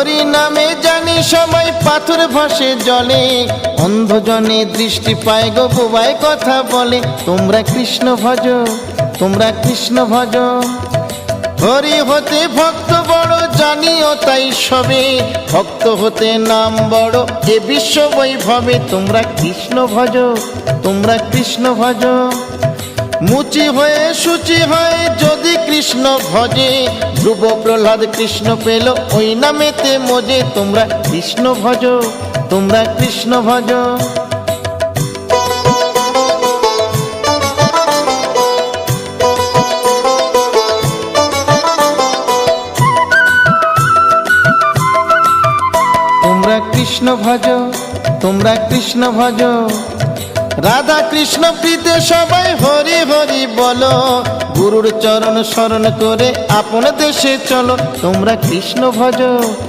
হরি নামে জানি সবাই পাথর ভাসে জলে, অন্ধজনে দৃষ্টি পায় গো বোবায় কথা বলে। তোমরা কৃষ্ণ ভজ, তোমরা কৃষ্ণ ভজ। হরি হতে ভক্ত বড় জানিও তাই সবে, ভক্ত হতে নাম বড় এ বিশ্ব বৈভবে। তোমরা কৃষ্ণ ভজ, তোমরা কৃষ্ণ ভজ। মুচি হয়ে সূচি হয় যদি কৃষ্ণ ভজে, ধ্রুব প্রহ্লাদ কৃষ্ণ পেল ওই নামেতে মজে। তোমরা কৃষ্ণ ভজ, তোমরা কৃষ্ণ ভজ। তোমরা কৃষ্ণ ভজ, তোমরা কৃষ্ণ ভজ। রাধা কৃষ্ণ প্রীতে সবাই হরি হরি বলো, গুরুর চরণ শরণ করে আপন দেশে চলো। তোমরা কৃষ্ণ ভজ,